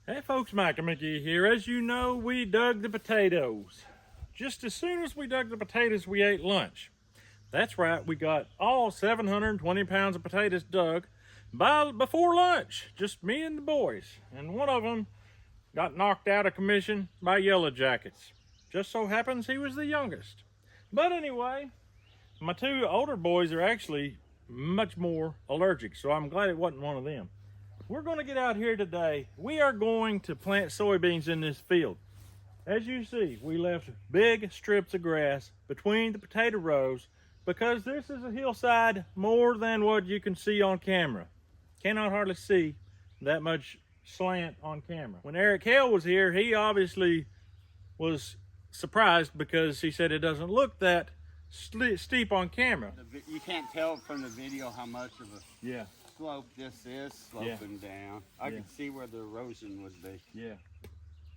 Hey folks, Mike and Mickey here. As you know, we dug the potatoes. Just as soon as we dug the potatoes, we ate lunch. That's right, we got all 720 pounds of potatoes dug before lunch. Just me and the boys. And one of them got knocked out of commission by Yellow Jackets. Just so happens he was the youngest. But anyway, my two older boys are actually much more allergic, so I'm glad it wasn't one of them. We're going to get out here today. We are going to plant soybeans in this field. As you see, we left big strips of grass between the potato rows because this is a hillside more than what you can see on camera. Cannot hardly see that much slant on camera. When Eric Hale was here, he obviously was surprised because he said it doesn't look that steep on camera. You can't tell from the video how much of a slope this is sloping down. I can see where the erosion would be. Yeah.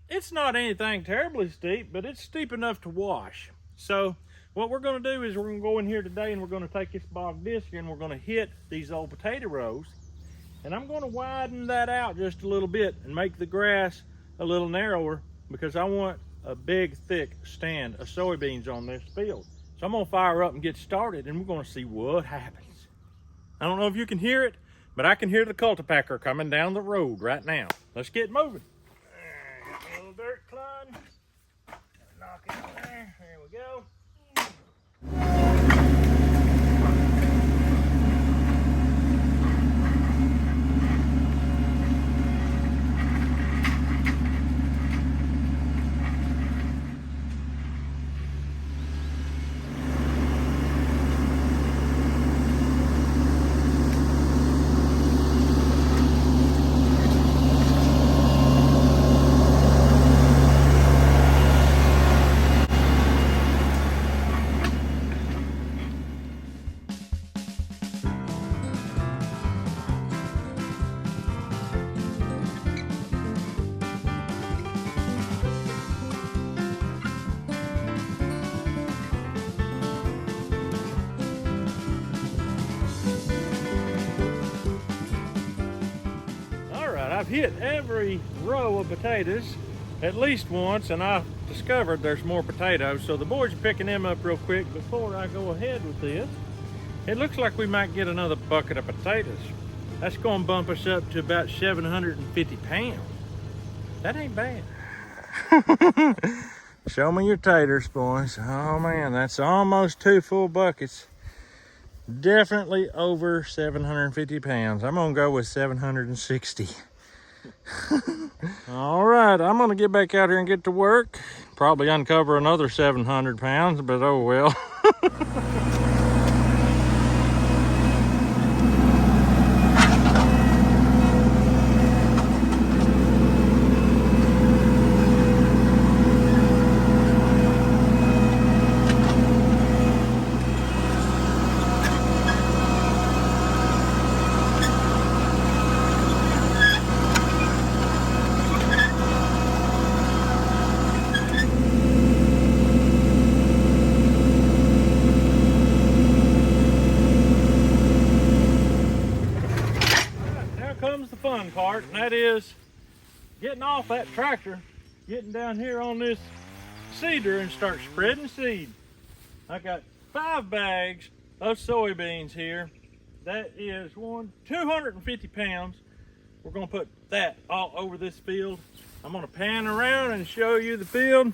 It's not anything terribly steep, but it's steep enough to wash. So what we're going to do is we're going to go in here today and we're going to take this bog disc and we're going to hit these old potato rows. And I'm going to widen that out just a little bit and make the grass a little narrower because I want a big, thick stand of soybeans on this field. So I'm going to fire up and get started and we're going to see what happens. I don't know if you can hear it, but I can hear the cultipacker coming down the road right now. Let's get moving. Got me a little dirt clod. Knock it on there. There we go. I've hit every row of potatoes at least once, and I've discovered there's more potatoes, so the boys are picking them up real quick before I go ahead with this. It looks like we might get another bucket of potatoes. That's going to bump us up to about 750 pounds. That ain't bad. Show me your taters, boys. Oh man, that's almost 2 full buckets. Definitely over 750 pounds. I'm gonna go with 760. All right, I'm gonna get back out here and get to work. Probably uncover another 700 pounds, but oh well. Fun part, and that is getting off that tractor, getting down here on this seeder and start spreading seed. I got 5 bags of soybeans here. That is 250 pounds. We're gonna put that all over this field. I'm gonna pan around and show you the field.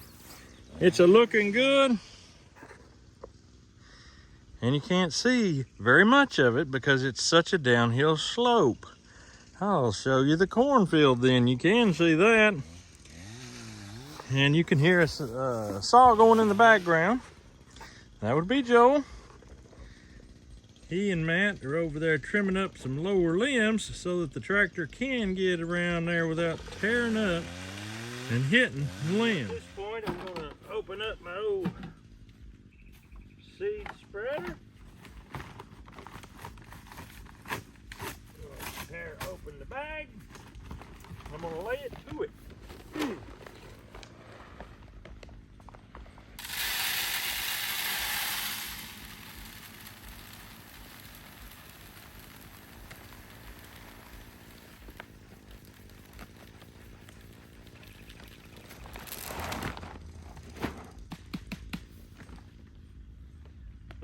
It's a looking good. And you can't see very much of it because it's such a downhill slope. I'll show you the cornfield then. You can see that. And you can hear a saw going in the background. That would be Joel. He and Matt are over there trimming up some lower limbs so that the tractor can get around there without tearing up and hitting limbs. At this point, I'm going to open up my old seed spreader. Tear open the bag. I'm going to lay it to it.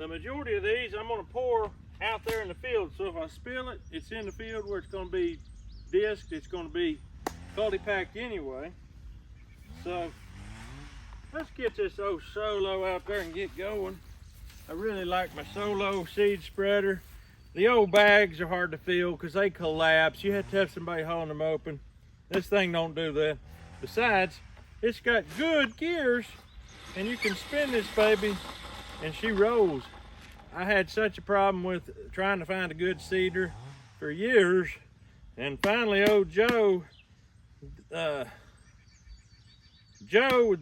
the majority of these I'm gonna pour out there in the field. So if I spill it, it's in the field where it's gonna be disked, it's gonna be fully packed anyway. So let's get this old Solo out there and get going. I really like my Solo seed spreader. The old bags are hard to fill because they collapse. You have to have somebody hauling them open. This thing don't do that. Besides, it's got good gears and you can spin this baby and she rolls. I had such a problem with trying to find a good seeder for years, and finally old Joe with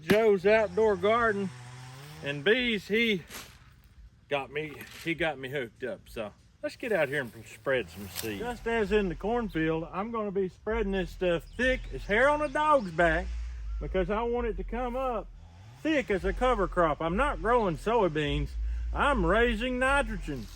Joe's Outdoor Garden and Bees, he got me hooked up. So let's get out here and spread some seed. Just as in the cornfield, I'm going to be spreading this stuff thick as hair on a dog's back because I want it to come up thick as a cover crop. I'm not growing soybeans, I'm raising nitrogen.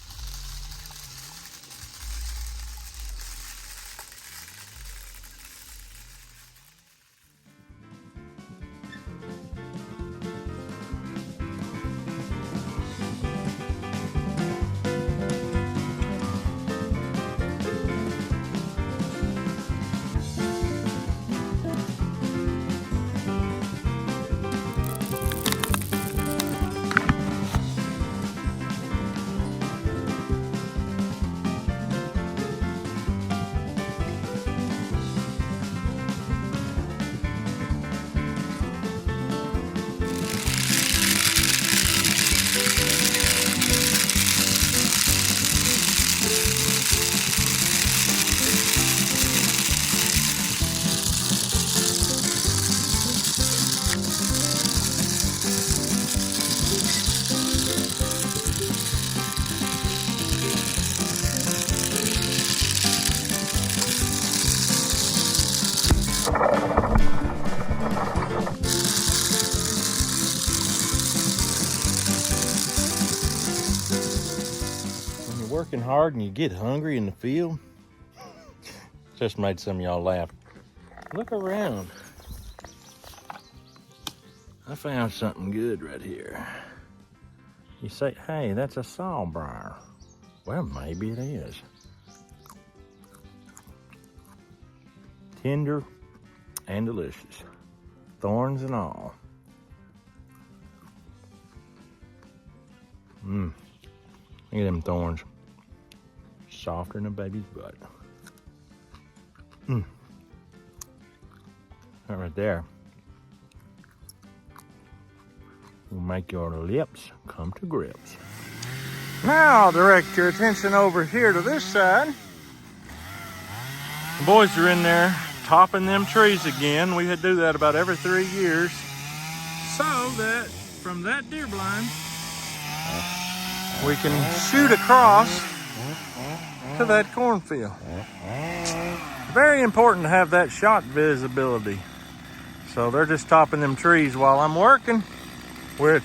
Working hard and you get hungry in the field. Just made some of y'all laugh. Look around. I found something good right here. You say, hey, that's a sawbriar. Well, maybe it is. Tender and delicious. Thorns and all. Look at them thorns. Softer than a baby's butt. That right there will make your lips come to grips. Now I'll direct your attention over here to this side. The boys are in there topping them trees again. We do that about every 3 years, so that from that deer blind we can shoot across to that cornfield. Very important to have that shot visibility. So they're just topping them trees while I'm working, which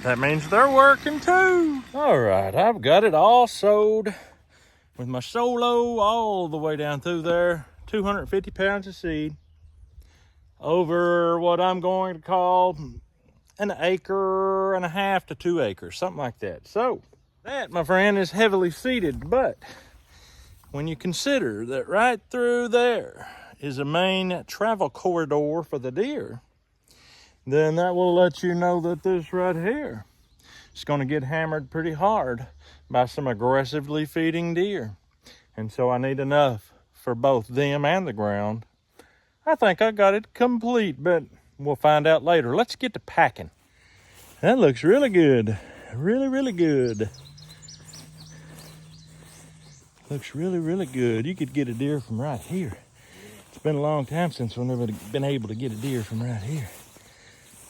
that means they're working too. All right, I've got it all sowed with my Solo all the way down through there. 250 pounds of seed over what I'm going to call an 1.5 acres to 2 acres, something like that. So that, my friend, is heavily seeded, but when you consider that right through there is a main travel corridor for the deer, then that will let you know that this right here is going to get hammered pretty hard by some aggressively feeding deer. And so I need enough for both them and the ground. I think I got it complete, but we'll find out later. Let's get to packing. That looks really good. Really, really good. Looks really, really good. You could get a deer from right here. It's been a long time since we've never been able to get a deer from right here.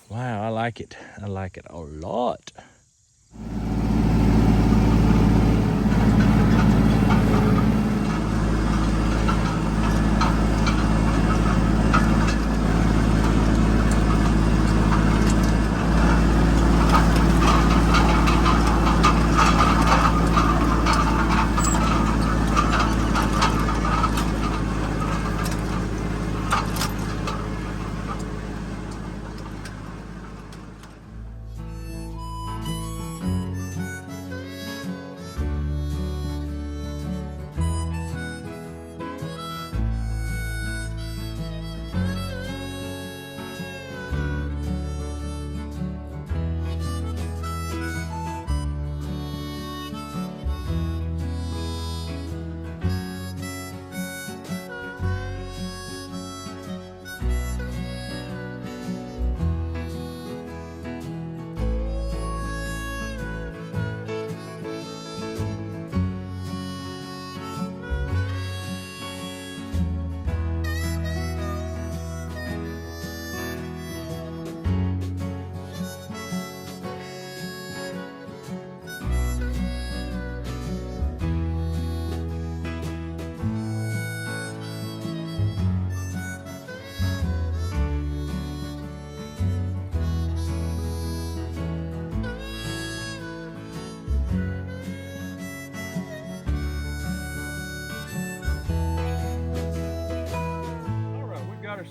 Wow, I like it. I like it a lot.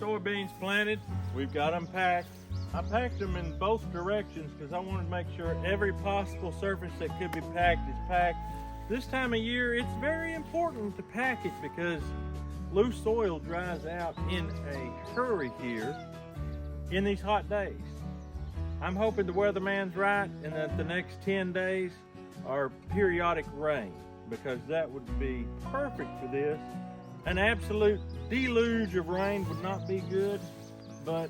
soybeans planted. We've got them packed. I packed them in both directions because I wanted to make sure every possible surface that could be packed is packed. This time of year, it's very important to pack it because loose soil dries out in a hurry here in these hot days. I'm hoping the weatherman's right and that the next 10 days are periodic rain, because that would be perfect for this. An absolute deluge of rain would not be good, but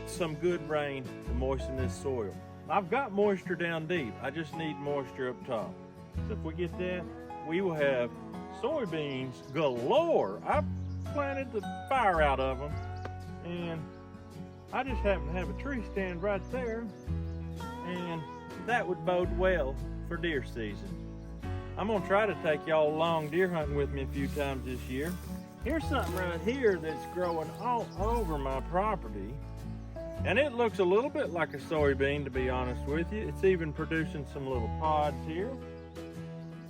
some good rain to moisten this soil. I've got moisture down deep. I just need moisture up top. So if we get that, we will have soybeans galore. I planted the fire out of them, and I just happen to have a tree stand right there, and that would bode well for deer season. I'm gonna try to take y'all along deer hunting with me a few times this year. Here's something right here that's growing all over my property. And it looks a little bit like a soybean, to be honest with you. It's even producing some little pods here.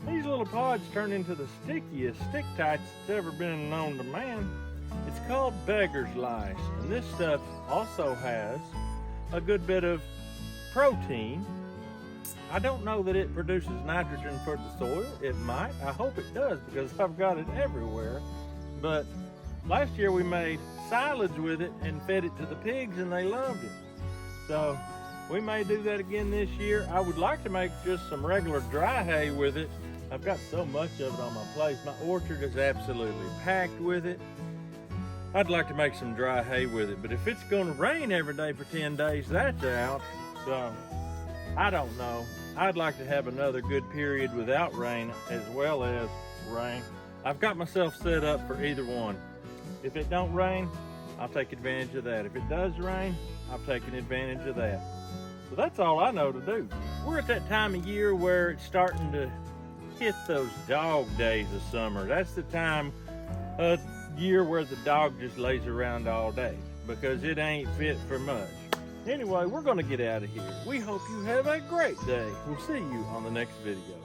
These little pods turn into the stickiest stick tights that's ever been known to man. It's called beggar's lice. And this stuff also has a good bit of protein. I don't know that it produces nitrogen for the soil. It might. I hope it does, because I've got it everywhere. But last year we made silage with it and fed it to the pigs, and they loved it. So we may do that again this year. I would like to make just some regular dry hay with it. I've got so much of it on my place. My orchard is absolutely packed with it. I'd like to make some dry hay with it, but if it's going to rain every day for 10 days, that's out. So I don't know. I'd like to have another good period without rain as well as rain. I've got myself set up for either one. If it don't rain, I'll take advantage of that. If it does rain, I'm taking advantage of that. So that's all I know to do. We're at that time of year where it's starting to hit those dog days of summer. That's the time of year where the dog just lays around all day because it ain't fit for much. Anyway, we're gonna get out of here. We hope you have a great day. We'll see you on the next video.